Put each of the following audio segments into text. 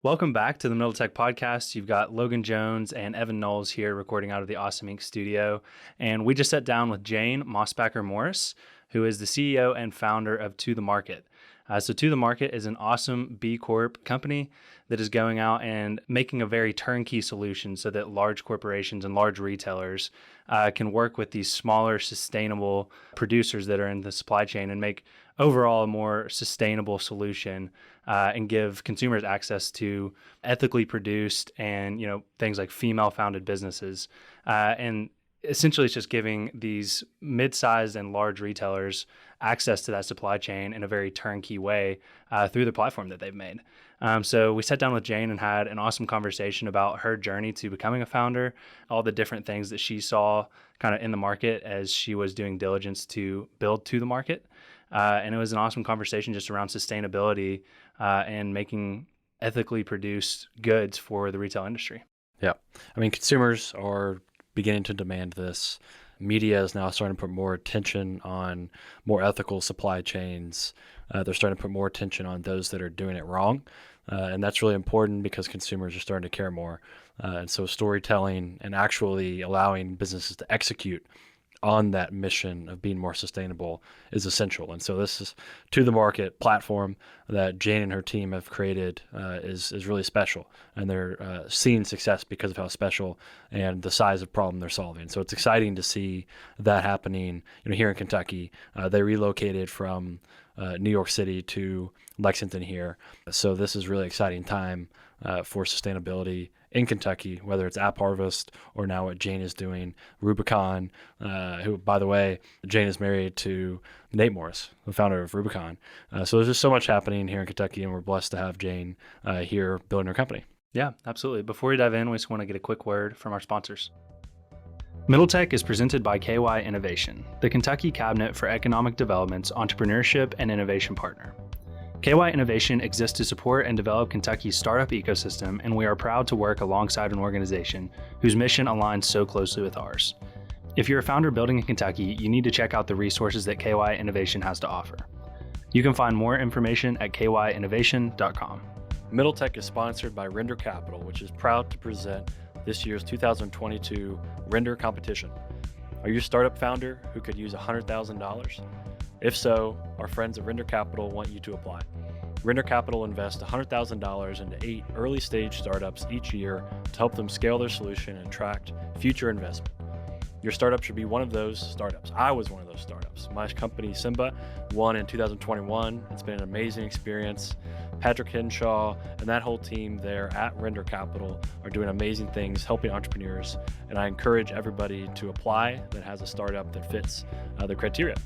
Welcome back to the Middle Tech Podcast. You've got Logan Jones and Evan Knowles here recording out of the Awesome Inc. studio. And we just sat down with Jane Mosbacher Morris, who is the CEO and founder of To The Market. So To The Market is an awesome B Corp company that is going out and making a very turnkey solution so that large corporations and large retailers can work with these smaller, sustainable producers that are in the supply chain and make overall a more sustainable solution and give consumers access to ethically produced and things like female-founded businesses. And essentially, it's just giving these mid-sized and large retailers access to that supply chain in a very turnkey way through the platform that they've made. So we sat down with Jane and had an awesome conversation about her journey to becoming a founder, all the different things that she saw kind of in the market as she was doing diligence to build To The Market. And it was an awesome conversation just around sustainability and making ethically produced goods for the retail industry. Yeah. I mean, consumers are beginning to demand this. Media is now starting to put more attention on more ethical supply chains. They're starting to put more attention on those that are doing it wrong. And that's really important because consumers are starting to care more. And so storytelling and actually allowing businesses to execute on that mission of being more sustainable is essential. And so this is To The Market platform that Jane and her team have created is really special. And they're seeing success because of how special and the size of problem they're solving. So it's exciting to see that happening here in Kentucky. They relocated from New York City to Lexington here. So this is really exciting time for sustainability in Kentucky, whether it's App Harvest or now what Jane is doing, Rubicon, who, by the way, Jane is married to Nate Morris, the founder of Rubicon. So there's just so much happening here in Kentucky, and we're blessed to have Jane here building her company. Yeah, absolutely. Before we dive in, we just want to get a quick word from our sponsors. Middle Tech is presented by KY Innovation, the Kentucky Cabinet for Economic Development's entrepreneurship and innovation partner. KY Innovation exists to support and develop Kentucky's startup ecosystem, and we are proud to work alongside an organization whose mission aligns so closely with ours. If you're a founder building in Kentucky, you need to check out the resources that KY Innovation has to offer. You can find more information at kyinnovation.com. Middle Tech is sponsored by Render Capital, which is proud to present this year's 2022 Render competition. Are you a startup founder who could use $100,000? If so, our friends at Render Capital want you to apply. Render Capital invests $100,000 into 8 early-stage startups each year to help them scale their solution and attract future investment. Your startup should be one of those startups. I was one of those startups. My company, Simba, won in 2021. It's been an amazing experience. Patrick Henshaw and that whole team there at Render Capital are doing amazing things, helping entrepreneurs. And I encourage everybody to apply that has a startup that fits the criteria.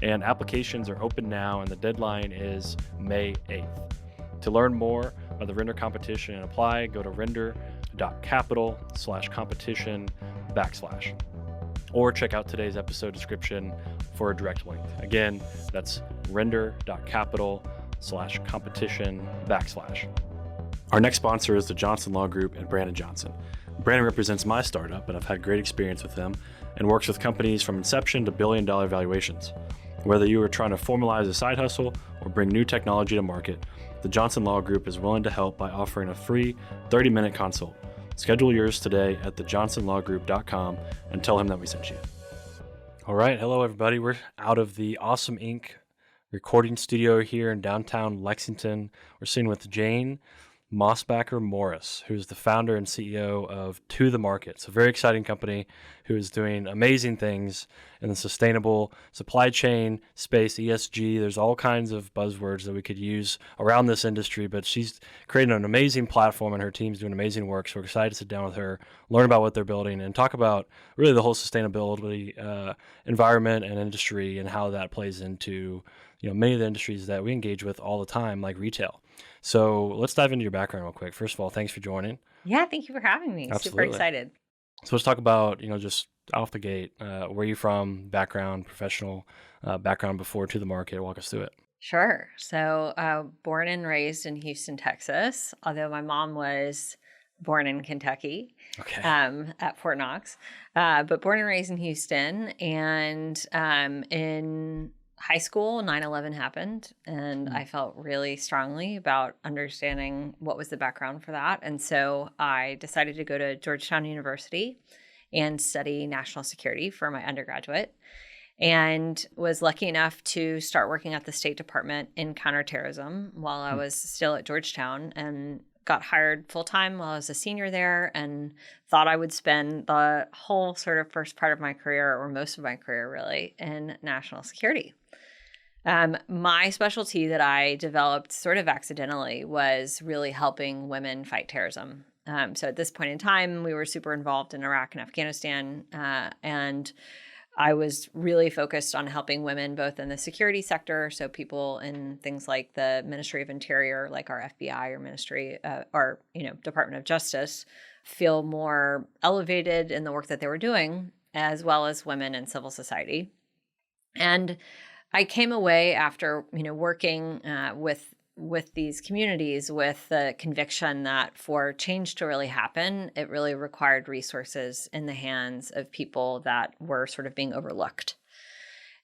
And applications are open now, and the deadline is May 8th. To learn more about the Render competition and apply, go to render.capital/competition/. Or check out today's episode description for a direct link. Again, that's render.capital/competition/. Our next sponsor is the Johnson Law Group and Brandon Johnson. Brandon represents my startup, and I've had great experience with him and works with companies from inception to billion-dollar valuations. Whether you are trying to formalize a side hustle or bring new technology to market, the Johnson Law Group is willing to help by offering a free 30-minute consult. Schedule yours today at thejohnsonlawgroup.com and tell him that we sent you. All right. Hello, everybody. We're out of the Awesome Inc. recording studio here in downtown Lexington. We're sitting with Jane Mosbacher Morris, who's the founder and CEO of To The Market. It's a very exciting company who is doing amazing things in the sustainable supply chain space, ESG. There's all kinds of buzzwords that we could use around this industry, but she's creating an amazing platform and her team's doing amazing work. So we're excited to sit down with her, learn about what they're building, and talk about really the whole sustainability environment and industry and how that plays into many of the industries that we engage with all the time, like retail. So let's dive into your background real quick. First of all, thanks for joining. Yeah, thank you for having me. Super Absolutely. excited. So let's talk about, just off the gate, where you from, background, professional background before To The Market. Walk us through it. Sure. So, born and raised in Houston, Texas, although my mom was born in Kentucky, Okay. at Fort Knox, but born and raised in Houston. And in high school, 9/11 happened, and I felt really strongly about understanding what was the background for that. And so I decided to go to Georgetown University and study national security for my undergraduate, and was lucky enough to start working at the State Department in counterterrorism while I was still at Georgetown, and got hired full-time while I was a senior there, and thought I would spend the whole sort of first part of my career, or most of my career really, in national security. My specialty that I developed sort of accidentally was really helping women fight terrorism. So at this point in time, we were super involved in Iraq and Afghanistan, and I was really focused on helping women both in the security sector, so people in things like the Ministry of Interior, like our FBI or Ministry or Department of Justice, feel more elevated in the work that they were doing, as well as women in civil society. And I came away after working with these communities with the conviction that for change to really happen, it really required resources in the hands of people that were sort of being overlooked.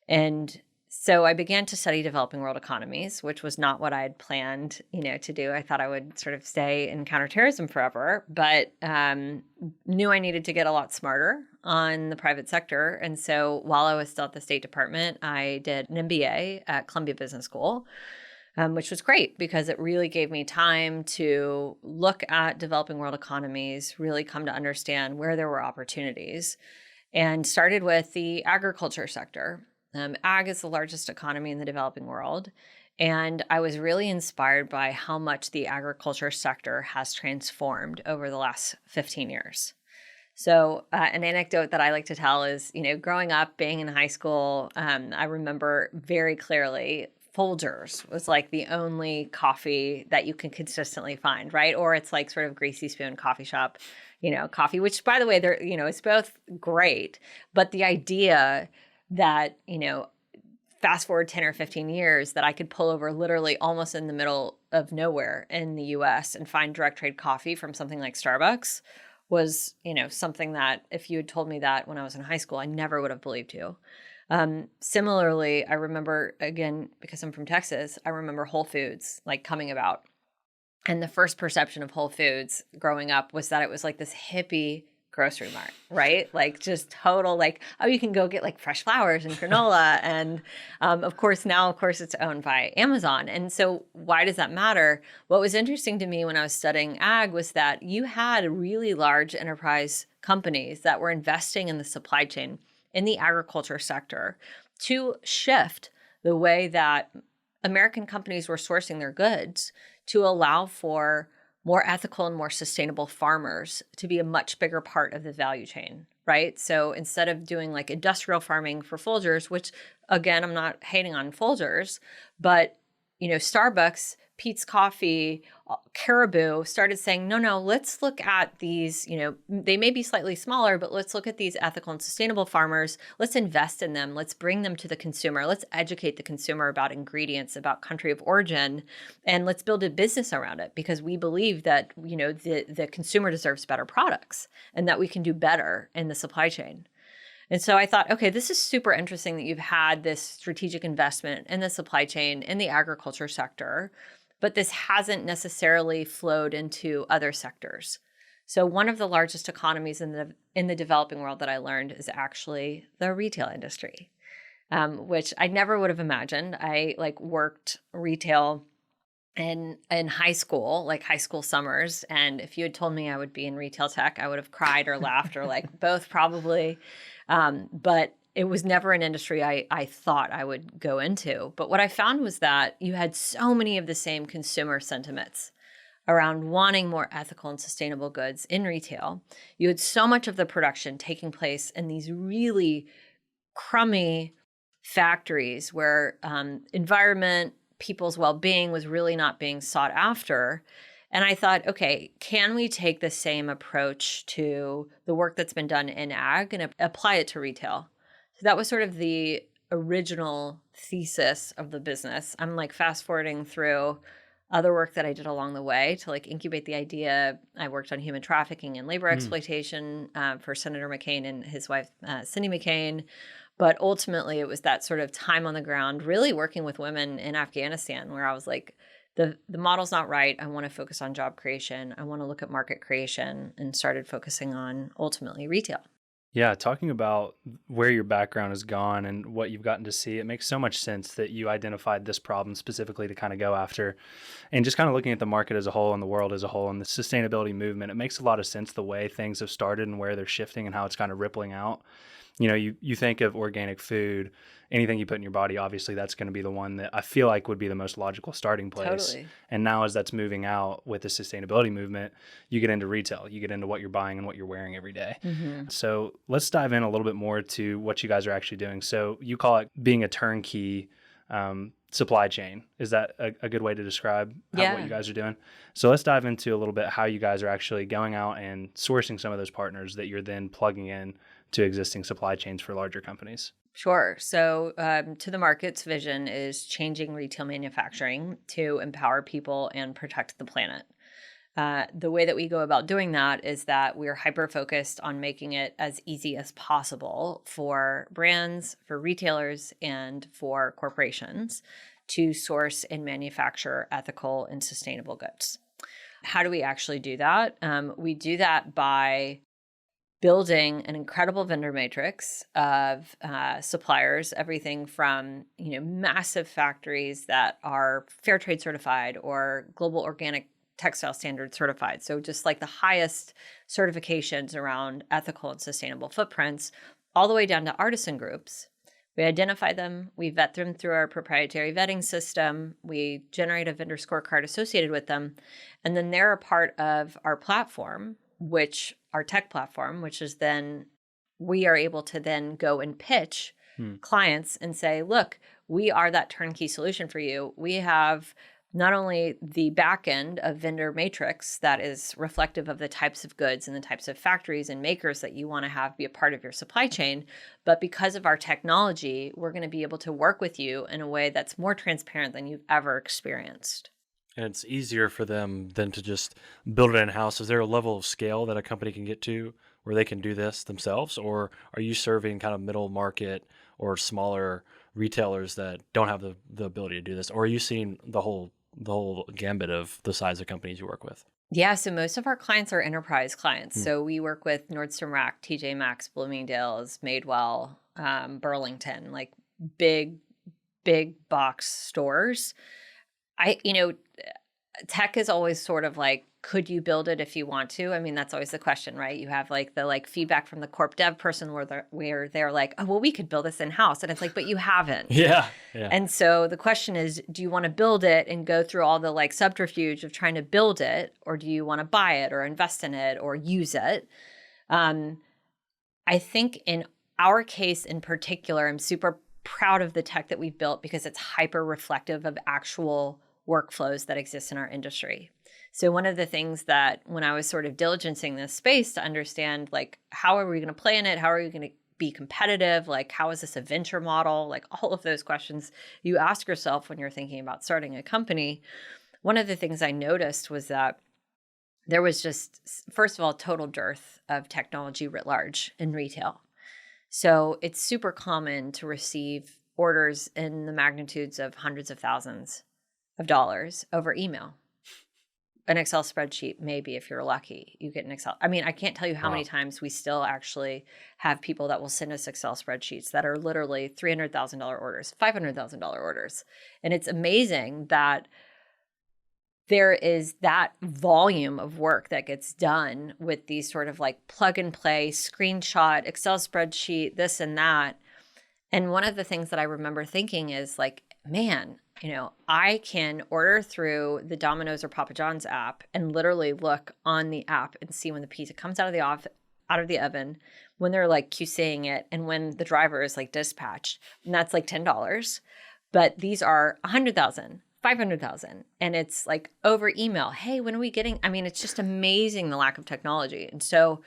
And so I began to study developing world economies, which was not what I had planned, to do. I thought I would sort of stay in counterterrorism forever, but knew I needed to get a lot smarter on the private sector. And so while I was still at the State Department, I did an MBA at Columbia Business School, which was great because it really gave me time to look at developing world economies, really come to understand where there were opportunities, and started with the agriculture sector. Ag is the largest economy in the developing world, and I was really inspired by how much the agriculture sector has transformed over the last 15 years. So an anecdote that I like to tell is, growing up, being in high school, I remember very clearly Folgers was like the only coffee that you can consistently find, right? Or it's like sort of greasy spoon coffee shop, coffee, which by the way, they're, it's both great, but the idea that, fast forward 10 or 15 years, that I could pull over literally almost in the middle of nowhere in the US and find direct trade coffee from something like Starbucks was, something that if you had told me that when I was in high school, I never would have believed you. Similarly, I remember, again, because I'm from Texas, I remember Whole Foods like coming about. And the first perception of Whole Foods growing up was that it was like this hippie grocery mart, right? Like just total, like, oh, you can go get like fresh flowers and granola. And of course, it's owned by Amazon. And so why does that matter? What was interesting to me when I was studying ag was that you had really large enterprise companies that were investing in the supply chain in the agriculture sector to shift the way that American companies were sourcing their goods to allow for more ethical and more sustainable farmers to be a much bigger part of the value chain, right? So instead of doing like industrial farming for Folgers, which again, I'm not hating on Folgers, but Starbucks, Peet's Coffee, Caribou started saying, no, let's look at these, they may be slightly smaller, but let's look at these ethical and sustainable farmers. Let's invest in them. Let's bring them to the consumer. Let's educate the consumer about ingredients, about country of origin, and let's build a business around it because we believe that, the consumer deserves better products and that we can do better in the supply chain. And so I thought, okay, this is super interesting that you've had this strategic investment in the supply chain, in the agriculture sector, but this hasn't necessarily flowed into other sectors. So one of the largest economies in the developing world that I learned is actually the retail industry, which I never would have imagined. I worked retail in high school, like high school summers. And if you had told me I would be in retail tech, I would have cried or laughed or both probably. But it was never an industry I thought I would go into. But what I found was that you had so many of the same consumer sentiments around wanting more ethical and sustainable goods in retail. You had so much of the production taking place in these really crummy factories where environment, people's well-being was really not being sought after. And I thought, okay, can we take the same approach to the work that's been done in ag and apply it to retail? So that was sort of the original thesis of the business. I'm fast forwarding through other work that I did along the way to incubate the idea. I worked on human trafficking and labor exploitation for Senator McCain and his wife, Cindy McCain. But ultimately, it was that sort of time on the ground, really working with women in Afghanistan, where I was like, the model's not right. I want to focus on job creation. I want to look at market creation, and started focusing on ultimately retail. Yeah, talking about where your background has gone and what you've gotten to see, it makes so much sense that you identified this problem specifically to kind of go after. And just kind of looking at the market as a whole and the world as a whole and the sustainability movement, it makes a lot of sense the way things have started and where they're shifting and how it's kind of rippling out. You think of organic food, anything you put in your body, obviously that's going to be the one that I feel like would be the most logical starting place. Totally. And now as that's moving out with the sustainability movement, you get into retail, you get into what you're buying and what you're wearing every day. Mm-hmm. So let's dive in a little bit more to what you guys are actually doing. So you call it being a turnkey supply chain. Is that a good way to describe what you guys are doing? So let's dive into a little bit how you guys are actually going out and sourcing some of those partners that you're then plugging in to existing supply chains for larger companies. Sure. So To the Market's vision is changing retail manufacturing to empower people and protect the planet. The way that we go about doing that is that we're hyper-focused on making it as easy as possible for brands, for retailers, and for corporations to source and manufacture ethical and sustainable goods. How do we actually do that? We do that by building an incredible vendor matrix of suppliers, everything from massive factories that are fair trade certified or global organic textile standard certified. So just like the highest certifications around ethical and sustainable footprints, all the way down to artisan groups. We identify them, we vet them through our proprietary vetting system, we generate a vendor scorecard associated with them, and then they're a part of our platform, our tech platform, which is then we are able to then go and pitch clients and say, look, we are that turnkey solution for you. We have not only the back end of vendor matrix that is reflective of the types of goods and the types of factories and makers that you want to have be a part of your supply chain, but because of our technology, we're going to be able to work with you in a way that's more transparent than you've ever experienced. And it's easier for them than to just build it in-house. Is there a level of scale that a company can get to where they can do this themselves? Or are you serving kind of middle market or smaller retailers that don't have the ability to do this? Or are you seeing the whole gambit of the size of companies you work with? Yeah, so most of our clients are enterprise clients. So we work with Nordstrom Rack, TJ Maxx, Bloomingdale's, Madewell, Burlington, like big box stores. Tech is always sort of like, could you build it if you want to? I mean, that's always the question, right? You have like the feedback from the corp dev person where they're like, oh, well, we could build this in-house. And it's like, but you haven't. Yeah. And so the question is, do you want to build it and go through all the subterfuge of trying to build it? Or do you want to buy it or invest in it or use it? I think in our case in particular, I'm super proud of the tech that we've built because it's hyper reflective of actual workflows that exist in our industry. So one of the things that when I was sort of diligencing this space to understand, how are we going to play in it? How are we going to be competitive? How is this a venture model? All of those questions you ask yourself when you're thinking about starting a company. One of the things I noticed was that there was just, first of all, total dearth of technology writ large in retail. So it's super common to receive orders in the magnitudes of hundreds of thousands of dollars over email. An Excel spreadsheet, maybe if you're lucky, you get an Excel. I mean, I can't tell you how many times we still actually have people that will send us Excel spreadsheets that are literally $300,000 orders, $500,000 orders. And it's amazing that there is that volume of work that gets done with these sort of plug and play, screenshot, Excel spreadsheet, this and that. And one of the things that I remember thinking is man, I can order through the Domino's or Papa John's app and literally look on the app and see when the pizza comes out of the oven, when they're QCing it, and when the driver is dispatched. And that's $10. But these are 100,000, 500,000. And it's over email. Hey, when are we getting? I mean, it's just amazing the lack of technology. And so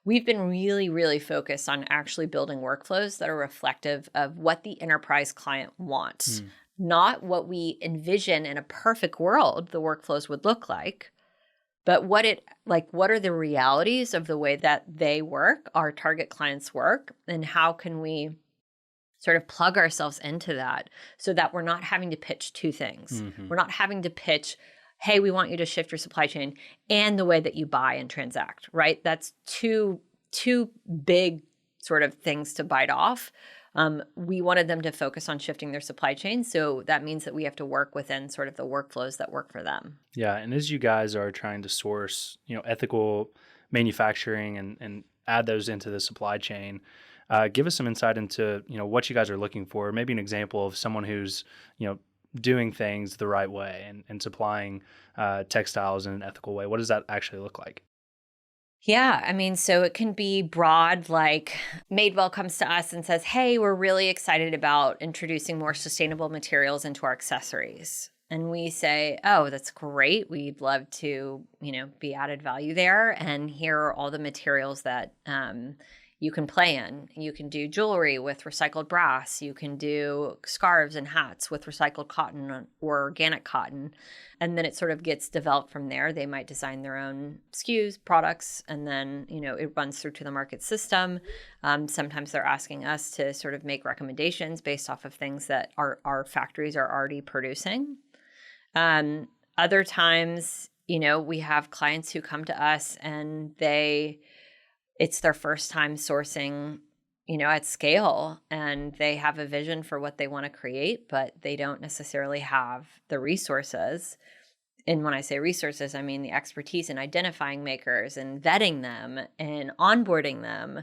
we've been really, really focused on actually building workflows that are reflective of what the enterprise client wants. Not what we envision in a perfect world the workflows would look like, but what are the realities of the way that they work, our target clients work, and how can we sort of plug ourselves into that so that we're not having to pitch two things. We're not having to pitch, hey, we want you to shift your supply chain and the way that you buy and transact, right? That's two big sort of things to bite off. We wanted them to focus on shifting their supply chain. So that means that we have to work within sort of the workflows that work for them. Yeah. And as you guys are trying to source, ethical manufacturing and add those into the supply chain, give us some insight into, what you guys are looking for. Maybe an example of someone who's, doing things the right way and supplying textiles in an ethical way. What does that actually look like? Yeah, I mean, so it can be broad, like Madewell comes to us and says, hey, we're really excited about introducing more sustainable materials into our accessories. And we say, oh, that's great. We'd love to, be added value there. And here are all the materials that you can play in. You can do jewelry with recycled brass. You can do scarves and hats with recycled cotton or organic cotton. And then it sort of gets developed from there. They might design their own SKUs, products, and then, it runs through to the market system. Sometimes they're asking us to sort of make recommendations based off of things that our factories are already producing. Other times, we have clients who come to us and it's their first time sourcing, at scale, and they have a vision for what they want to create, but they don't necessarily have the resources. And when I say resources, I mean the expertise in identifying makers and vetting them and onboarding them.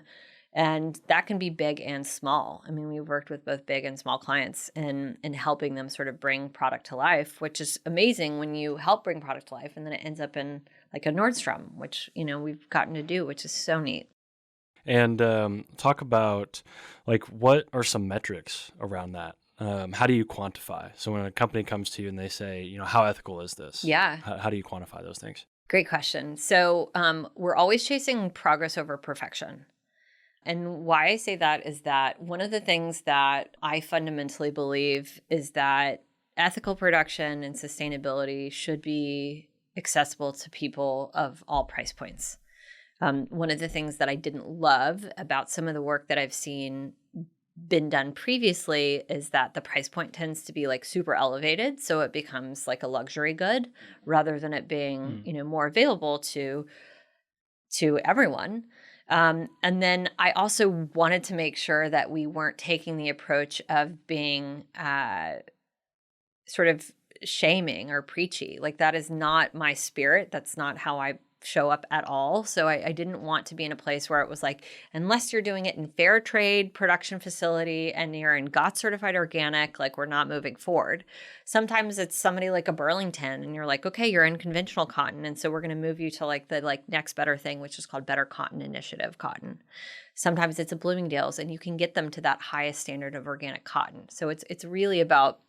And that can be big and small. I mean, we've worked with both big and small clients in helping them sort of bring product to life, which is amazing when you help bring product to life and then it ends up in like a Nordstrom, which, we've gotten to do, which is so neat. And talk about what are some metrics around that? How do you quantify? So when a company comes to you and they say, how ethical is this? Yeah. How do you quantify those things? Great question. So we're always chasing progress over perfection. And why I say that is that one of the things that I fundamentally believe is that ethical production and sustainability should be accessible to people of all price points. One of the things that I didn't love about some of the work that I've seen been done previously is that the price point tends to be like super elevated. So it becomes like a luxury good rather than it being, more available to everyone. And then I also wanted to make sure that we weren't taking the approach of being sort of shaming or preachy. Like that is not my spirit. That's not how I show up at all. So I didn't want to be in a place where it was like, unless you're doing it in fair trade production facility and you're in GOTS certified organic, like we're not moving forward. Sometimes it's somebody like a Burlington and you're like, okay, you're in conventional cotton. And so we're going to move you to like the next better thing, which is called Better Cotton Initiative cotton. Sometimes it's a Bloomingdale's and you can get them to that highest standard of organic cotton. So it's really about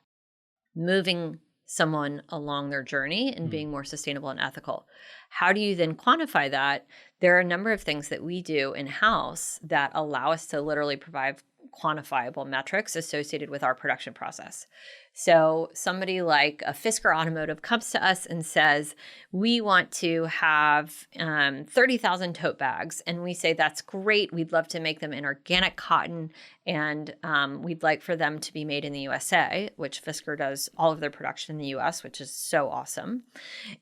moving someone along their journey and being more sustainable and ethical. How do you then quantify that? There are a number of things that we do in-house that allow us to literally provide quantifiable metrics associated with our production process. So somebody like a Fisker Automotive comes to us and says, we want to have 30,000 tote bags. And we say, that's great. We'd love to make them in organic cotton. And we'd like for them to be made in the USA, which Fisker does all of their production in the US, which is so awesome.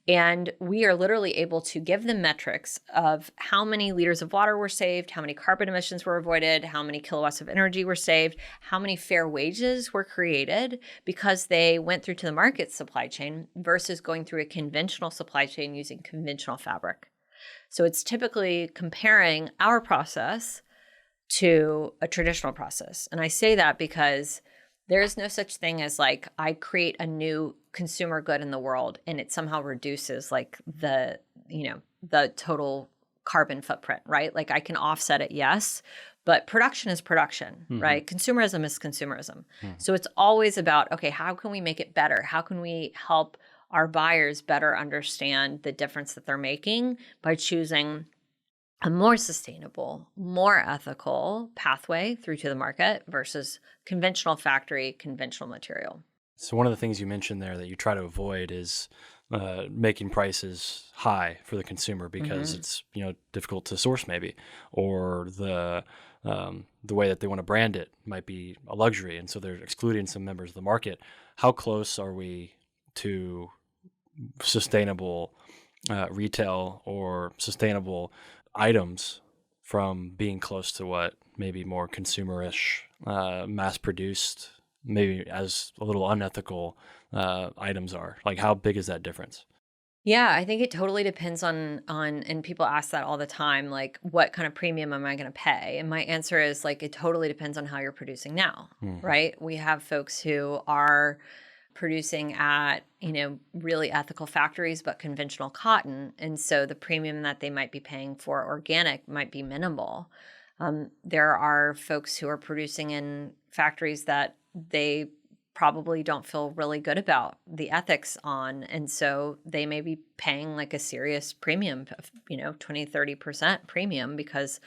And we are literally able to give them metrics of how many liters of water were saved, how many carbon emissions were avoided, how many kilowatts of energy were saved, how many fair wages were created because they went through to the market supply chain versus going through a conventional supply chain using conventional fabric. So it's typically comparing our process to a traditional process. And I say that because there is no such thing as like I create a new consumer good in the world and it somehow reduces like the total carbon footprint, right? Like I can offset it, yes, but production is production, right? Consumerism is consumerism. So it's always about, okay, how can we make it better? How can we help our buyers better understand the difference that they're making by choosing a more sustainable, more ethical pathway through to the market versus conventional factory, conventional material. So one of the things you mentioned there that you try to avoid is making prices high for the consumer because it's difficult to source maybe, or the way that they want to brand it might be a luxury, and so they're excluding some members of the market. How close are we to sustainable retail or sustainable items from being close to what maybe more consumerish, mass-produced, maybe as a little unethical items are? Like, how big is that difference? Yeah, I think it totally depends and people ask that all the time, like, what kind of premium am I going to pay? And my answer is, like, it totally depends on how you're producing now, right? We have folks who are producing at, really ethical factories, but conventional cotton. And so the premium that they might be paying for organic might be minimal. There are folks who are producing in factories that they probably don't feel really good about the ethics on. And so they may be paying like a serious premium of, 20, 30% premium because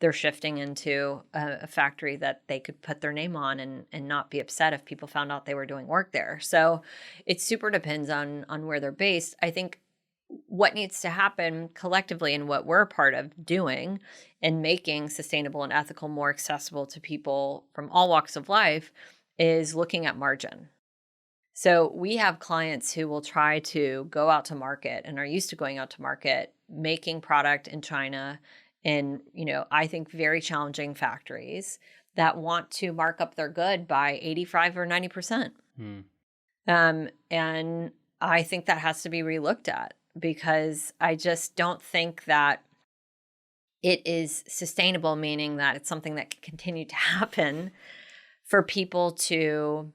they're shifting into a factory that they could put their name on and not be upset if people found out they were doing work there. So it super depends on where they're based. I think what needs to happen collectively and what we're a part of doing and making sustainable and ethical more accessible to people from all walks of life is looking at margin. So we have clients who will try to go out to market and are used to going out to market, making product in China in, I think very challenging factories that want to mark up their good by 85 or 90%. And I think that has to be relooked at because I just don't think that it is sustainable, meaning that it's something that can continue to happen for people to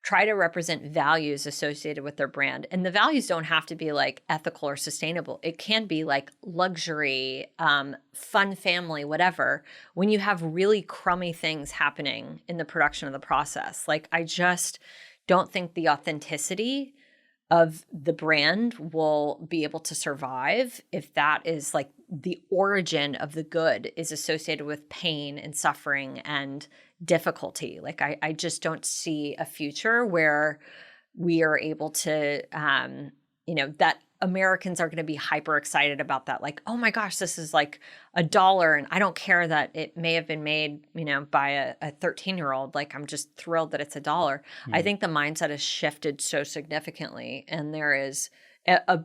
try to represent values associated with their brand. And the values don't have to be like ethical or sustainable. It can be like luxury, fun family, whatever. When you have really crummy things happening in the production of the process, like I just don't think the authenticity of the brand will be able to survive if that is like the origin of the good is associated with pain and suffering and difficulty. Like I just don't see a future where we are able to, that Americans are going to be hyper excited about that. Like, oh my gosh, this is like $1. And I don't care that it may have been made, by a 13-year-old. Like, I'm just thrilled that it's $1. I think the mindset has shifted so significantly. And there is,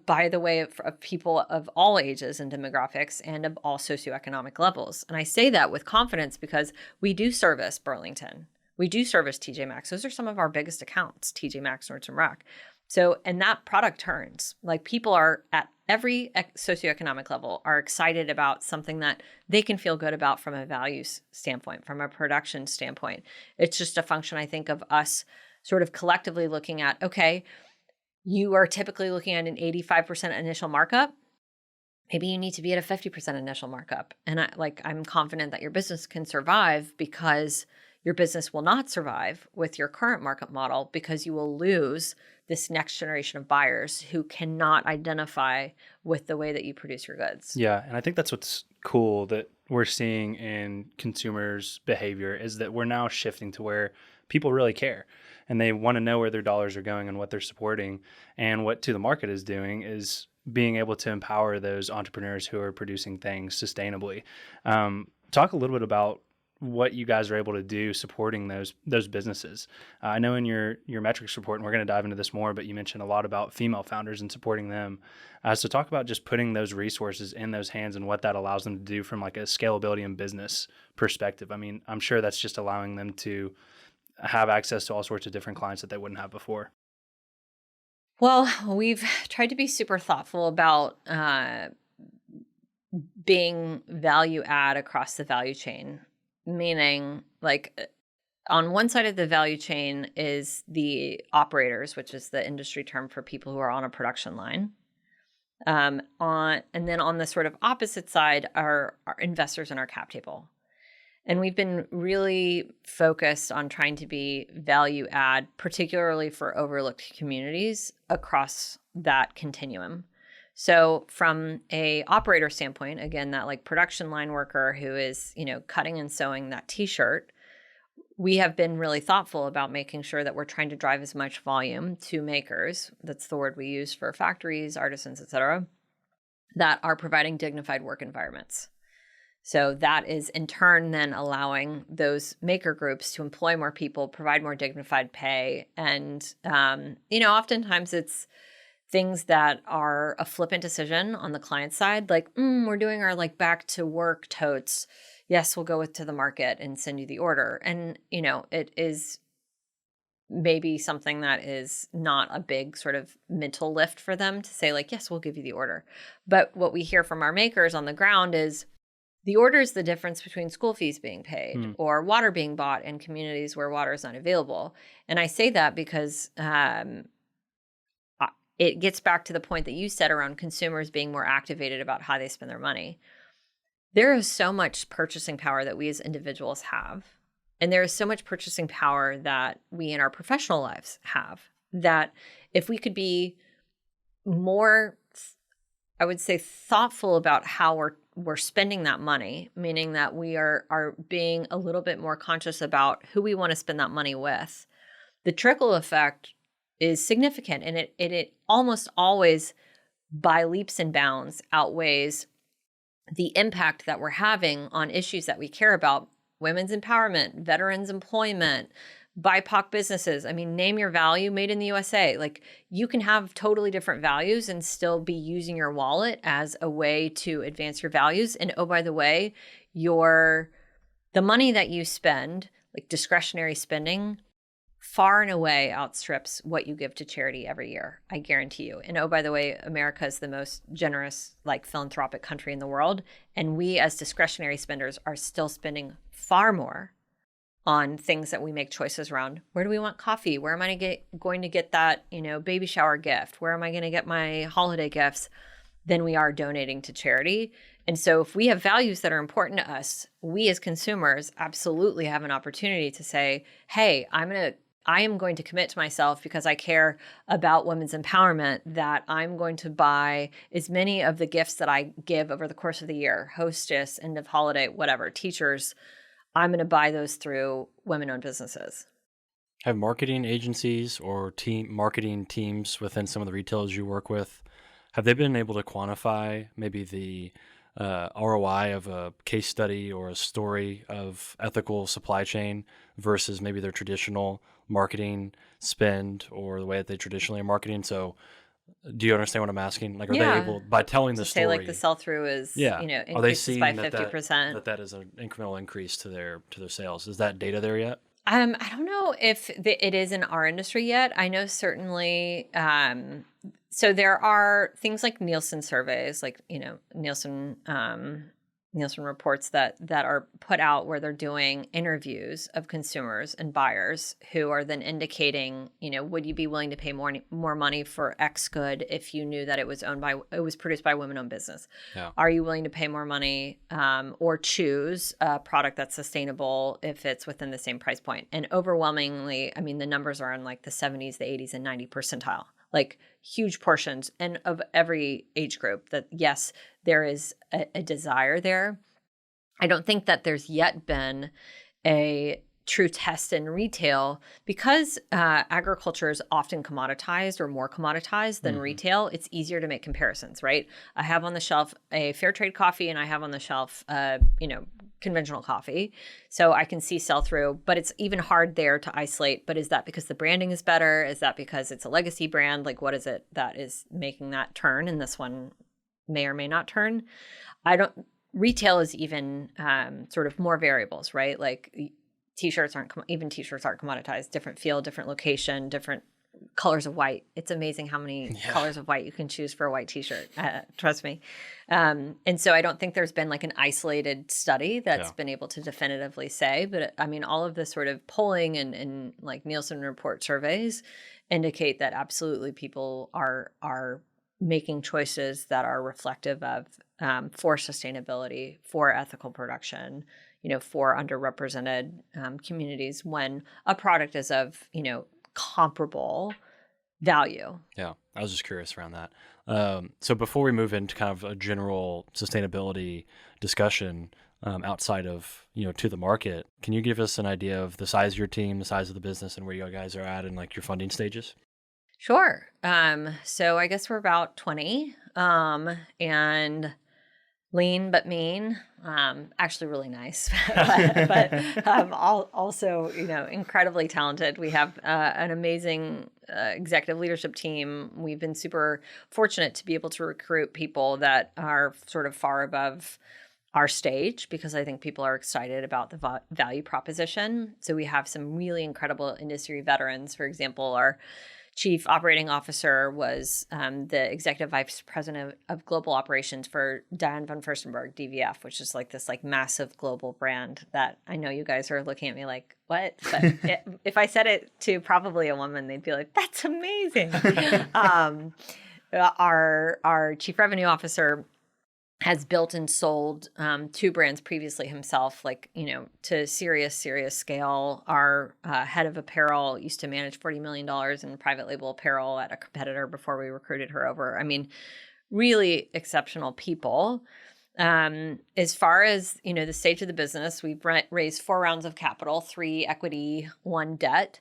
by the way, of people of all ages and demographics and of all socioeconomic levels. And I say that with confidence because we do service Burlington. We do service TJ Maxx. Those are some of our biggest accounts, TJ Maxx, Nordstrom Rack. So, and that product turns. Like people are at every socioeconomic level are excited about something that they can feel good about from a values standpoint, from a production standpoint. It's just a function, I think, of us sort of collectively looking at, okay, you are typically looking at an 85% initial markup. Maybe you need to be at a 50% initial markup. And I'm confident that your business can survive because your business will not survive with your current markup model because you will lose this next generation of buyers who cannot identify with the way that you produce your goods. Yeah. And I think that's what's cool that we're seeing in consumers' behavior is that we're now shifting to where people really care and they want to know where their dollars are going and what they're supporting. And what To The Market is doing is being able to empower those entrepreneurs who are producing things sustainably. Talk a little bit about what you guys are able to do supporting those businesses. I know in your metrics report, and we're going to dive into this more, but you mentioned a lot about female founders and supporting them. So talk about just putting those resources in those hands and what that allows them to do from like a scalability and business perspective. I mean, I'm sure that's just allowing them to have access to all sorts of different clients that they wouldn't have before. Well, we've tried to be super thoughtful about being value add across the value chain. Meaning, like, on one side of the value chain is the operators, which is the industry term for people who are on a production line. And then on the sort of opposite side are our investors in our cap table. And we've been really focused on trying to be value add, particularly for overlooked communities across that continuum. So from a operator standpoint, again, that like production line worker who is, cutting and sewing that t-shirt, we have been really thoughtful about making sure that we're trying to drive as much volume to makers. That's the word we use for factories, artisans, et cetera, that are providing dignified work environments. So that is in turn then allowing those maker groups to employ more people, provide more dignified pay. And, oftentimes it's things that are a flippant decision on the client side, like, we're doing our back to work totes. Yes, we'll go to the market and send you the order. And, it is maybe something that is not a big sort of mental lift for them to say yes, we'll give you the order. But what we hear from our makers on the ground is the order is the difference between school fees being paid or water being bought in communities where water is not available. And I say that because it gets back to the point that you said around consumers being more activated about how they spend their money. There is so much purchasing power that we as individuals have. And there is so much purchasing power that we in our professional lives have, that if we could be more, I would say, thoughtful about how we're spending that money, meaning that we are being a little bit more conscious about who we want to spend that money with, the trickle effect is significant. And it almost always, by leaps and bounds, outweighs the impact that we're having on issues that we care about. Women's empowerment, veterans employment, BIPOC businesses. I mean, name your value, made in the USA. You can have totally different values and still be using your wallet as a way to advance your values. And oh, by the way, the money that you spend, discretionary spending, far and away outstrips what you give to charity every year. I guarantee you. And oh, by the way, America is the most generous, philanthropic country in the world. And we as discretionary spenders are still spending far more on things that we make choices around. Where do we want coffee? Where am I going to get that, baby shower gift? Where am I going to get my holiday gifts? Than we are donating to charity. And so if we have values that are important to us, we as consumers absolutely have an opportunity to say, hey, I am going to commit to myself because I care about women's empowerment, that I'm going to buy as many of the gifts that I give over the course of the year, hostess, end of holiday, whatever, teachers, I'm going to buy those through women-owned businesses. Have marketing agencies or marketing teams within some of the retailers you work with, have they been able to quantify maybe the ROI of a case study or a story of ethical supply chain versus maybe their traditional marketing spend or the way that they traditionally are marketing? So do you understand what I'm asking? Are they able, by telling the story, say the sell-through is, are they increases seeing by that 50%? that is an incremental increase to their sales? Is that data there yet? I don't know if it is in our industry yet. I know certainly. So there are things like Nielsen surveys, Nielsen reports that are put out where they're doing interviews of consumers and buyers who are then indicating, would you be willing to pay more money for X good if you knew that it was produced by women-owned business? Yeah. Are you willing to pay more money or choose a product that's sustainable if it's within the same price point? And overwhelmingly, the numbers are in the 70s, the 80s, and 90 percentile. Huge portions and of every age group, that yes, there is a desire there. I don't think that there's yet been a true test in retail because agriculture is often commoditized or more commoditized than retail. It's easier to make comparisons, right? I have on the shelf a fair trade coffee and I have on the shelf, conventional coffee. So I can see sell through, but it's even hard there to isolate. But is that because the branding is better? Is that because it's a legacy brand? What is it that is making that turn? And this one may or may not turn. Retail is even sort of more variables, right? T-shirts aren't commoditized, different feel, different location, different colors of white. It's amazing how many colors of white you can choose for a white T-shirt. Trust me. And so I don't think there's been an isolated study that's been able to definitively say, but all of the sort of polling and Nielsen report surveys indicate that absolutely people are making choices that are reflective of for sustainability, for ethical production, for underrepresented communities when a product is of, comparable value. Yeah, I was just curious around that. So before we move into kind of a general sustainability discussion, outside of, to the market. Can you give us an idea of the size of your team, the size of the business, and where you guys are at in like your funding stages? Sure. So I guess we're about 20, and lean but mean. Actually really nice, but also, incredibly talented. We have an amazing executive leadership team. We've been super fortunate to be able to recruit people that are sort of far above our stage, because I think people are excited about the value proposition. So we have some really incredible industry veterans. For example, our Chief Operating Officer was the Executive Vice President of Global Operations for Diane von Furstenberg, DVF, which is like this massive global brand that I know you guys are looking at me like, what? But if I said it to probably a woman, they'd be like, that's amazing. Our Chief Revenue Officer has built and sold 2 brands previously himself, to serious scale. Our head of apparel used to manage $40 million in private label apparel at a competitor before we recruited her over. I mean, really exceptional people. As far as, the stage of the business, we've raised 4 rounds of capital, 3 equity, 1 debt.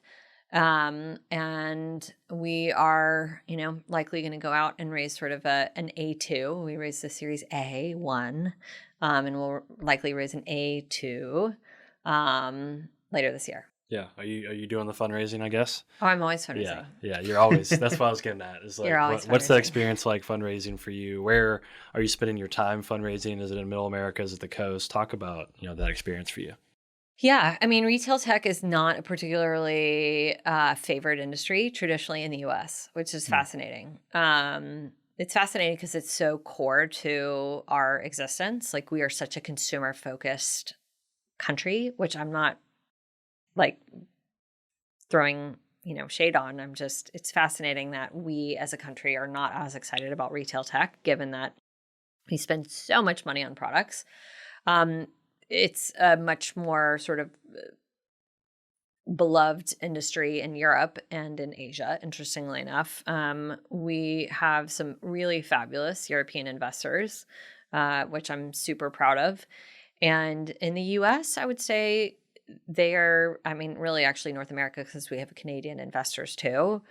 And we are, likely going to go out and raise sort of an A2. We raised the Series A1, and we'll likely raise an A2 later this year. Yeah. Are you doing the fundraising, I guess? Oh, I'm always fundraising. Yeah. You're always, that's what I was getting at. Is like, what's the experience like fundraising for you? Where are you spending your time fundraising? Is it in Middle America? Is it the coast? Talk about, that experience for you. Yeah, I mean, retail tech is not a particularly favored industry traditionally in the U.S., which is fascinating. It's fascinating because it's so core to our existence. Like, we are such a consumer-focused country, which I'm not throwing shade on. It's fascinating that we as a country are not as excited about retail tech, given that we spend so much money on products. It's a much more sort of beloved industry in Europe and in Asia, interestingly enough. We have some really fabulous European investors, which I'm super proud of. And in the US, I would say they are, really actually North America, because we have Canadian investors too.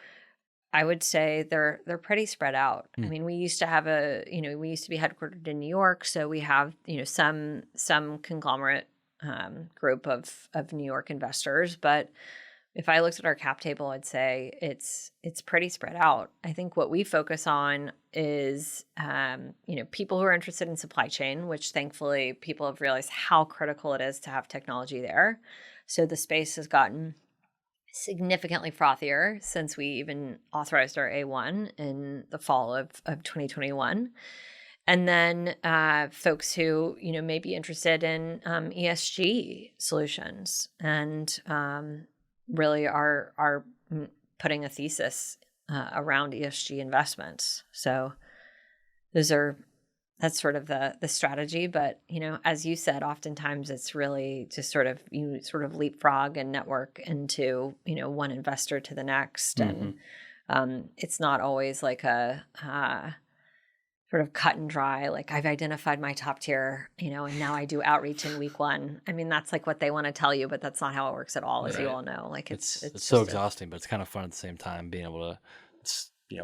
I would say they're pretty spread out. I mean, we used to have we used to be headquartered in New York, so we have, some conglomerate group of New York investors. But if I looked at our cap table, I'd say it's pretty spread out. I think what we focus on is, people who are interested in supply chain, which thankfully people have realized how critical it is to have technology there. So the space has gotten significantly frothier since we even authorized our A1 in the fall of 2021. And then folks who, may be interested in ESG solutions and really are putting a thesis around ESG investments. So that's sort of the strategy. But, as you said, oftentimes it's really just you leapfrog and network into, one investor to the next. And it's not always like a sort of cut and dry, like I've identified my top tier, and now I do outreach in week 1. I mean, that's like what they want to tell you, but that's not how it works at all, as you all know. Like it's so exhausting, but it's kind of fun at the same time, being able to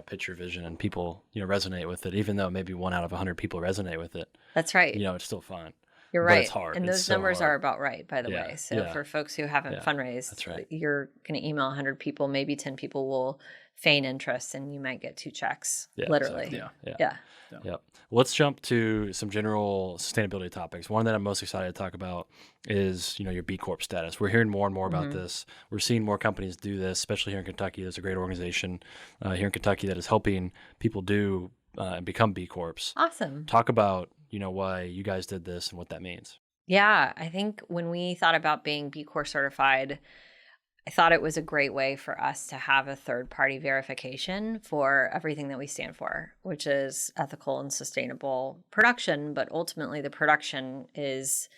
pitch your vision and people, resonate with it, even though maybe 1 out of 100 people resonate with it. That's right. It's still fun. You're right. But it's hard. And those numbers are about right, by the way. So for folks who haven't fundraised, that's right. You're going to email 100 people, maybe 10 people will feign interest, and you might get 2 checks, literally. Exactly. Yeah. Well, let's jump to some general sustainability topics. One that I'm most excited to talk about is, your B Corp status. We're hearing more and more about this. We're seeing more companies do this, especially here in Kentucky. There's a great organization here in Kentucky that is helping people do and become B Corps. Awesome. Talk about, why you guys did this and what that means. Yeah, I think when we thought about being B Corp certified, I thought it was a great way for us to have a third-party verification for everything that we stand for, which is ethical and sustainable production. But ultimately, the production is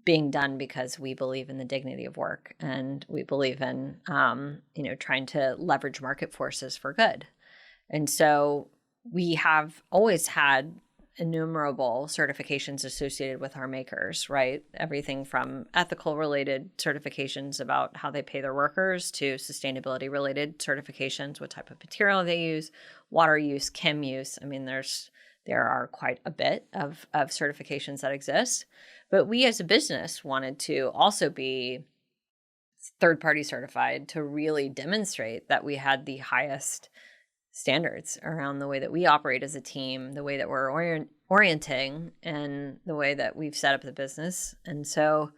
being done because we believe in the dignity of work, and we believe in, trying to leverage market forces for good. And so we have always had innumerable certifications associated with our makers, right? Everything from ethical related certifications about how they pay their workers to sustainability related certifications, what type of material they use, water use, chem use. I mean, there are quite a bit of certifications that exist. But we as a business wanted to also be third-party certified to really demonstrate that we had the highest standards around the way that we operate as a team, the way that we're orienting, and the way that we've set up the business. And so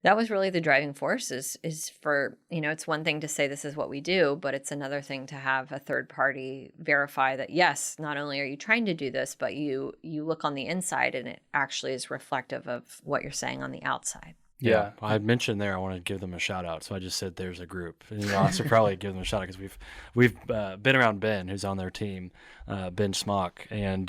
that was really the driving force is for, it's one thing to say this is what we do, but it's another thing to have a third party verify that, yes, not only are you trying to do this, but you look on the inside and it actually is reflective of what you're saying on the outside. Yeah. Well, I mentioned there I want to give them a shout out. So I just said there's a group. And I should probably give them a shout out because we've been around Ben, who's on their team, Ben Smock, and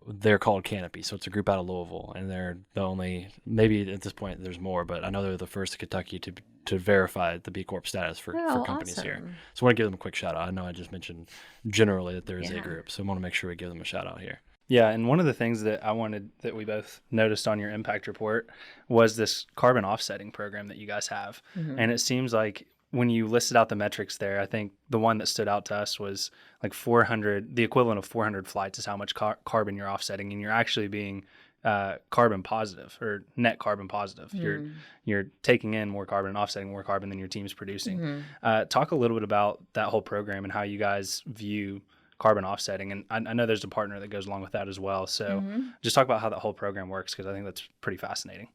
they're called Canopy. So it's a group out of Louisville, and they're the only, maybe at this point there's more, but I know they're the first in Kentucky to verify the B Corp status for companies awesome. Here. So I want to give them a quick shout out. I know I just mentioned generally that there is a group, so I want to make sure we give them a shout out here. Yeah, and one of the things that I wanted that we both noticed on your impact report was this carbon offsetting program that you guys have. Mm-hmm. And it seems like when you listed out the metrics there, I think the one that stood out to us was like 400, the equivalent of 400 flights is how much carbon you're offsetting, and you're actually being carbon positive or net carbon positive. Mm. You're taking in more carbon and offsetting more carbon than your team's producing. Mm-hmm. Talk a little bit about that whole program and how you guys view carbon offsetting. And I know there's a partner that goes along with that as well. So just talk about how that whole program works, because I think that's pretty fascinating.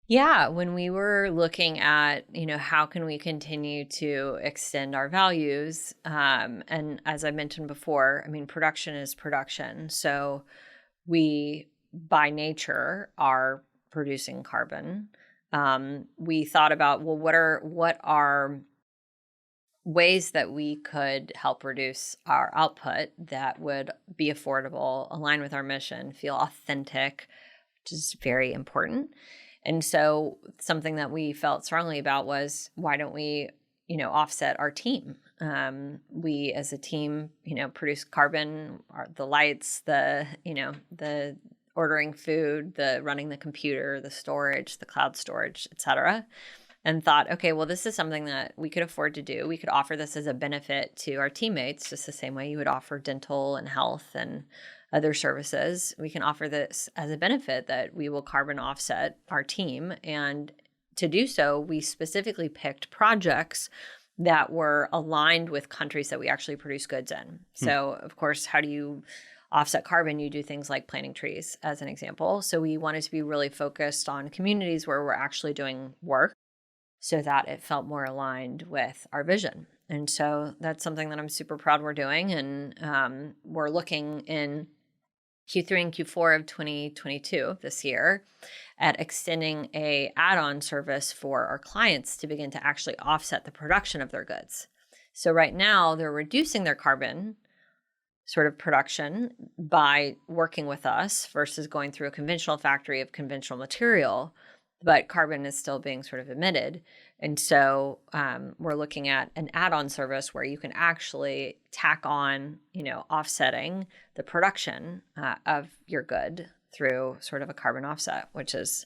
Yeah, when we were looking at, how can we continue to extend our values, and as I mentioned before, I mean, production is production. So we, by nature, are producing carbon. We thought about, well, what are ways that we could help reduce our output that would be affordable, align with our mission, feel authentic, which is very important. And so something that we felt strongly about was, why don't we, offset our team? We as a team, produce carbon, the lights, the ordering food, the running the computer, the storage, the cloud storage, et cetera. And thought, okay, well, this is something that we could afford to do. We could offer this as a benefit to our teammates, just the same way you would offer dental and health and other services. We can offer this as a benefit that we will carbon offset our team. And to do so, we specifically picked projects that were aligned with countries that we actually produce goods in. So, of course, how do you offset carbon? You do things like planting trees, as an example. So we wanted to be really focused on communities where we're actually doing work, so that it felt more aligned with our vision. And so that's something that I'm super proud we're doing. And we're looking in Q3 and Q4 of 2022 this year at extending a add-on service for our clients to begin to actually offset the production of their goods. So right now they're reducing their carbon sort of production by working with us versus going through a conventional factory of conventional material, but carbon is still being sort of emitted. And so we're looking at an add-on service where you can actually tack on, offsetting the production of your good through sort of a carbon offset, which is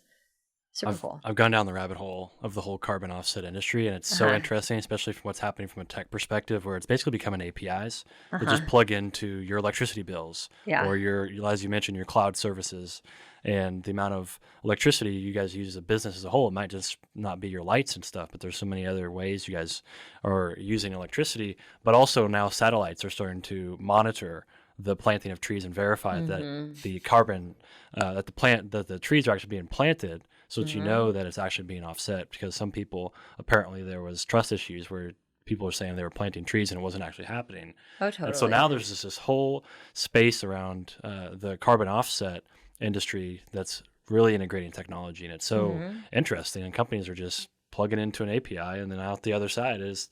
super cool. I've gone down the rabbit hole of the whole carbon offset industry, and it's so interesting, especially from what's happening from a tech perspective, where it's basically becoming APIs that just plug into your electricity bills or your, as you mentioned, your cloud services. And the amount of electricity you guys use as a business as a whole, it might just not be your lights and stuff, but there's so many other ways you guys are using electricity. But also now satellites are starting to monitor the planting of trees and verify that the carbon, that the trees are actually being planted, so that you know that it's actually being offset. Because some people, apparently there was trust issues where people are saying they were planting trees and it wasn't actually happening. Oh, totally. And so now there's this whole space around the carbon offset industry that's really integrating technology, and it's so interesting, and companies are just plugging into an API, and then out the other side is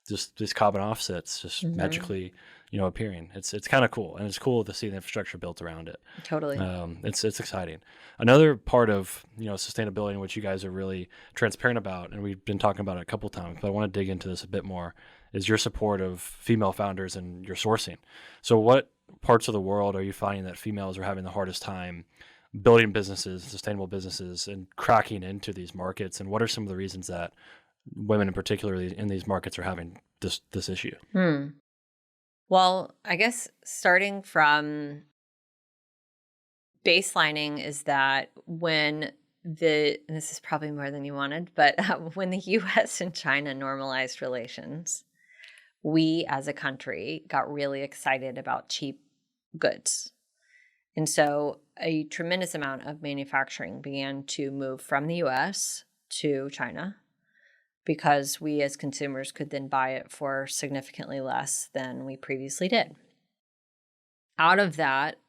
just these carbon offsets just magically appearing. It's kind of cool, and it's cool to see the infrastructure built around it. Totally. It's exciting. Another part of sustainability, in which you guys are really transparent about, and we've been talking about it a couple of times, but I want to dig into this a bit more, is your support of female founders and your sourcing. So what parts of the world are you finding that females are having the hardest time building businesses, sustainable businesses, and cracking into these markets? And what are some of the reasons that women in particular in these markets are having this issue? Well, I guess starting from baselining is that and this is probably more than you wanted, but when the US and China normalized relations, we as a country got really excited about cheap goods. And so a tremendous amount of manufacturing began to move from the US to China because we as consumers could then buy it for significantly less than we previously did. Out of that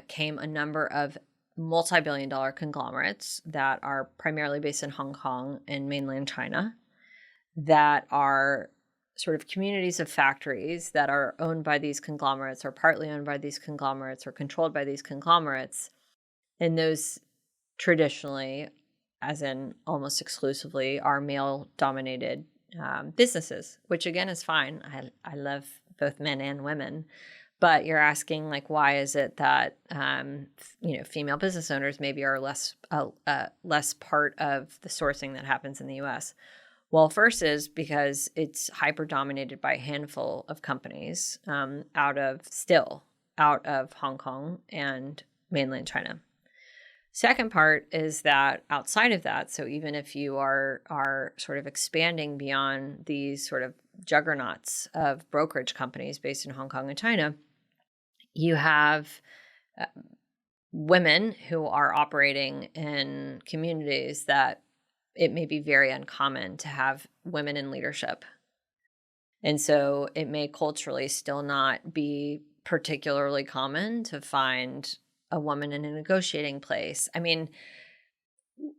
came a number of multi-billion-dollar conglomerates that are primarily based in Hong Kong and mainland China that are sort of communities of factories that are owned by these conglomerates or partly owned by these conglomerates or controlled by these conglomerates. And those traditionally, as in almost exclusively, are male-dominated businesses, which again is fine. I love both men and women. But you're asking, like, why is it that female business owners maybe are less part of the sourcing that happens in the U.S.? Well, first is because it's hyper dominated by a handful of companies out of Hong Kong and mainland China. Second part is that outside of that, so even if you are sort of expanding beyond these sort of juggernauts of brokerage companies based in Hong Kong and China, you have women who are operating in communities that it may be very uncommon to have women in leadership. And so it may culturally still not be particularly common to find a woman in a negotiating place. I mean,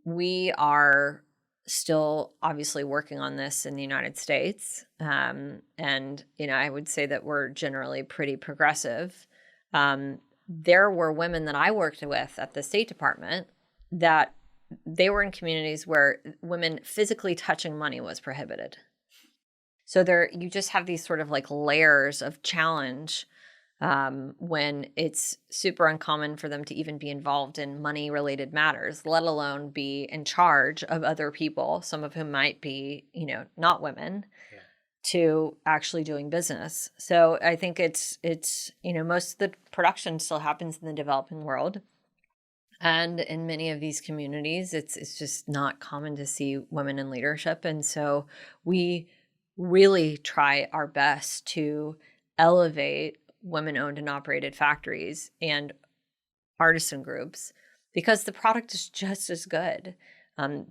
we are still obviously working on this in the United States. And, I would say that we're generally pretty progressive. There were women that I worked with at the State Department that they were in communities where women physically touching money was prohibited. So you just have these sort of like layers of challenge when it's super uncommon for them to even be involved in money-related matters, let alone be in charge of other people, some of whom might be, not women, to actually doing business. So I think it's most of the production still happens in the developing world. And in many of these communities, it's just not common to see women in leadership. And so we really try our best to elevate women-owned and operated factories and artisan groups because the product is just as good.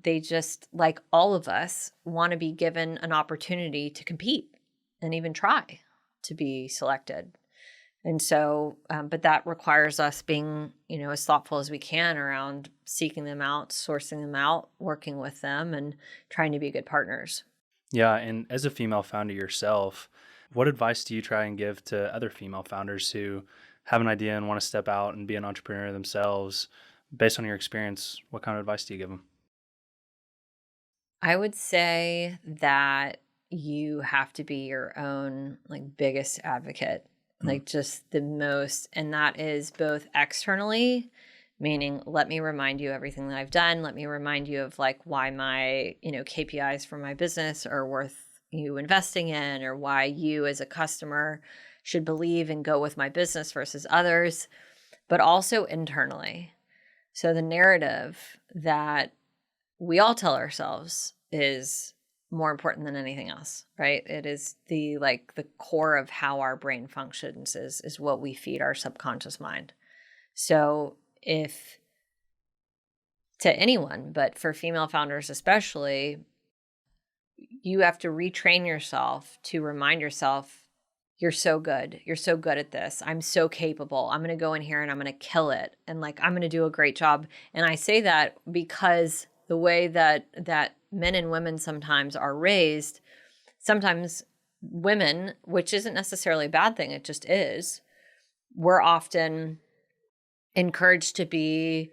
They just, like all of us, want to be given an opportunity to compete and even try to be selected. And so, but that requires us being, as thoughtful as we can around seeking them out, sourcing them out, working with them, and trying to be good partners. Yeah. And as a female founder yourself, what advice do you try and give to other female founders who have an idea and want to step out and be an entrepreneur themselves? Based on your experience, what kind of advice do you give them? I would say that you have to be your own biggest advocate. Just the most, and that is both externally, meaning let me remind you everything that I've done. Let me remind you of why my, KPIs for my business are worth you investing in, or why you as a customer should believe and go with my business versus others, but also internally. So the narrative that we all tell ourselves is more important than anything else, right? It is the core of how our brain functions is what we feed our subconscious mind. So if to anyone, but for female founders especially, you have to retrain yourself to remind yourself, you're so good. You're so good at this. I'm so capable. I'm going to go in here and I'm going to kill it. And I'm going to do a great job. And I say that because the way that men and women sometimes are raised, sometimes women, which isn't necessarily a bad thing, it just is, we're often encouraged to be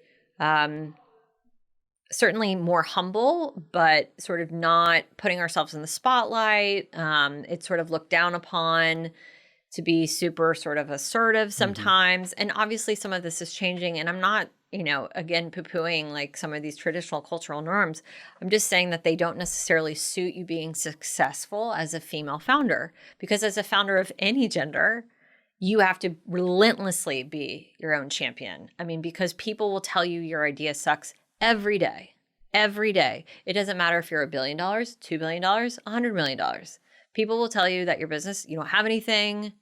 certainly more humble, but sort of not putting ourselves in the spotlight. It's sort of looked down upon to be super sort of assertive sometimes. And obviously some of this is changing. And I'm not, again, poo-pooing like some of these traditional cultural norms. I'm just saying that they don't necessarily suit you being successful as a female founder. Because as a founder of any gender, you have to relentlessly be your own champion. I mean, because people will tell you your idea sucks every day. Every day. It doesn't matter if you're $1 billion, $2 billion, $100 million. People will tell you that your business, you don't have anything.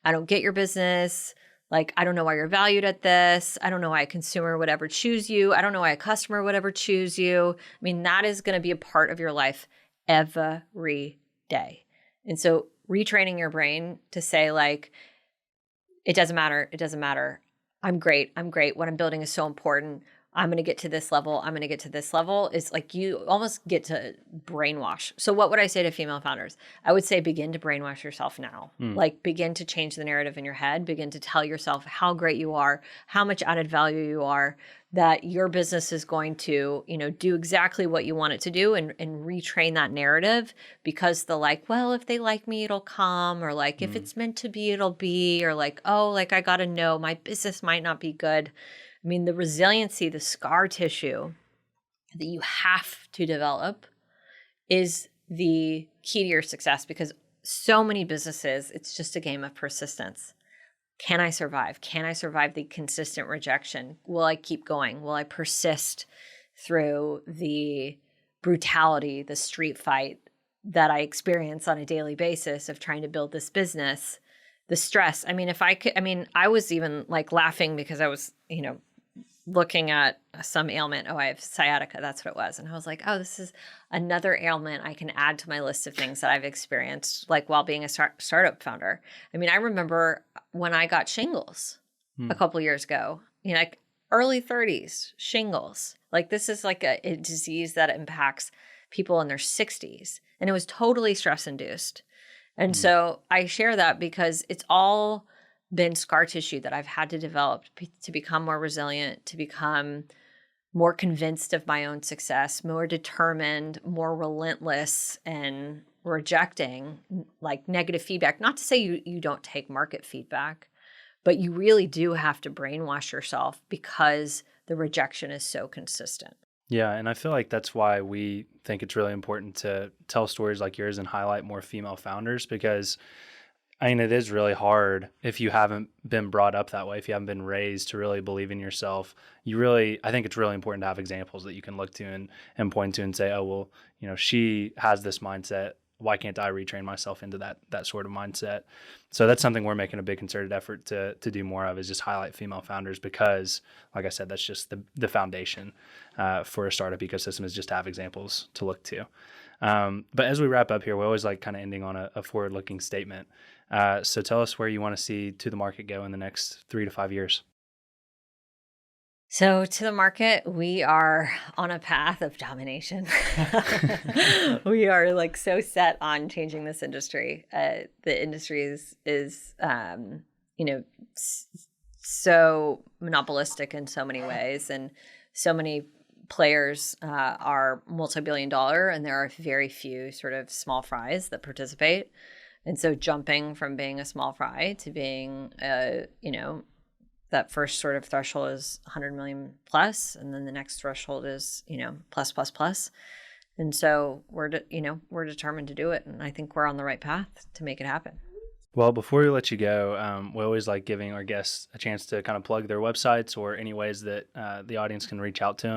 I don't get your business. Like, I don't know why you're valued at this. I don't know why a consumer would ever choose you. I don't know why a customer would ever choose you. I mean, that is going to be a part of your life every day. And so retraining your brain to say like, it doesn't matter. It doesn't matter. I'm great. I'm great. What I'm building is so important. I'm going to get to this level. I'm going to get to this level. Is like you almost get to brainwash. So what would I say to female founders? I would say begin to brainwash yourself now. Like begin to change the narrative in your head. Begin to tell yourself how great you are, how much added value you are, that your business is going to, do exactly what you want it to do and retrain that narrative because the like, well, if they like me, it'll come, or like, if it's meant to be, it'll be, or like, oh, like I got to know my business might not be good. I mean, the resiliency, the scar tissue that you have to develop is the key to your success because so many businesses, it's just a game of persistence. Can I survive? Can I survive the consistent rejection? Will I keep going? Will I persist through the brutality, the street fight that I experience on a daily basis of trying to build this business? The stress. I mean, I was even like laughing because I was, looking at some ailment. Oh, I have sciatica. That's what it was. And I was like, oh, this is another ailment I can add to my list of things that I've experienced, like while being a startup founder. I mean, I remember when I got shingles a couple years ago, like early 30s, shingles. Like this is like a disease that impacts people in their 60s. And it was totally stress induced. And so I share that because it's all been scar tissue that I've had to develop to become more resilient, to become more convinced of my own success, more determined, more relentless, and rejecting like negative feedback. Not to say you don't take market feedback, but you really do have to brainwash yourself because the rejection is so consistent. Yeah, and I feel like that's why we think it's really important to tell stories like yours and highlight more female founders because I mean, it is really hard if you haven't been brought up that way, if you haven't been raised to really believe in yourself. I think it's really important to have examples that you can look to and point to and say, oh, well, she has this mindset. Why can't I retrain myself into that sort of mindset? So that's something we're making a big concerted effort to do more of is just highlight female founders because, like I said, that's just the foundation for a startup ecosystem is just to have examples to look to. But as we wrap up here, we always like kind of ending on a forward-looking statement. So tell us where you want to see To The Market go in the next 3 to 5 years. So To The Market, we are on a path of domination. We are like so set on changing this industry. The industry is so monopolistic in so many ways, and so many players are multi-billion dollar, and there are very few sort of small fries that participate. And so jumping from being a small fry to being, that first sort of threshold is 100 million plus, and then the next threshold is, plus, plus, plus. And so we're determined to do it. And I think we're on the right path to make it happen. Well, before we let you go, we always like giving our guests a chance to kind of plug their websites or any ways that the audience can reach out to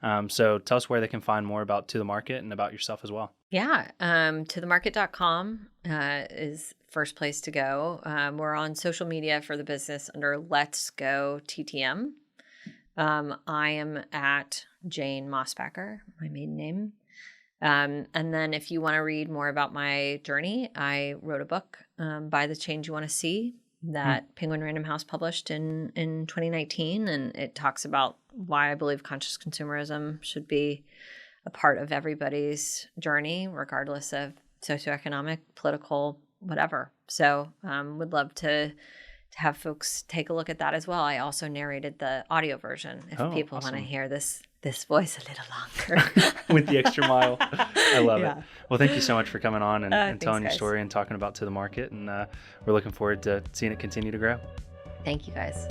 them. So tell us where they can find more about To The Market and about yourself as well. Yeah, tothemarket.com is first place to go. We're on social media for the business under Let's Go TTM. I am at Jane Mosbacher, my maiden name. And then if you want to read more about my journey, I wrote a book, Buy the Change You Want to See, that Penguin Random House published in 2019. And it talks about why I believe conscious consumerism should be a part of everybody's journey, regardless of socioeconomic, political, whatever. So would love to have folks take a look at that as well. I also narrated the audio version if people want to hear this this voice a little longer. With the extra mile. I love it. Yeah. Well, thank you so much for coming on and Thanks, telling your guys. story and talking about To the Market. And we're looking forward to seeing it continue to grow. Thank you, guys.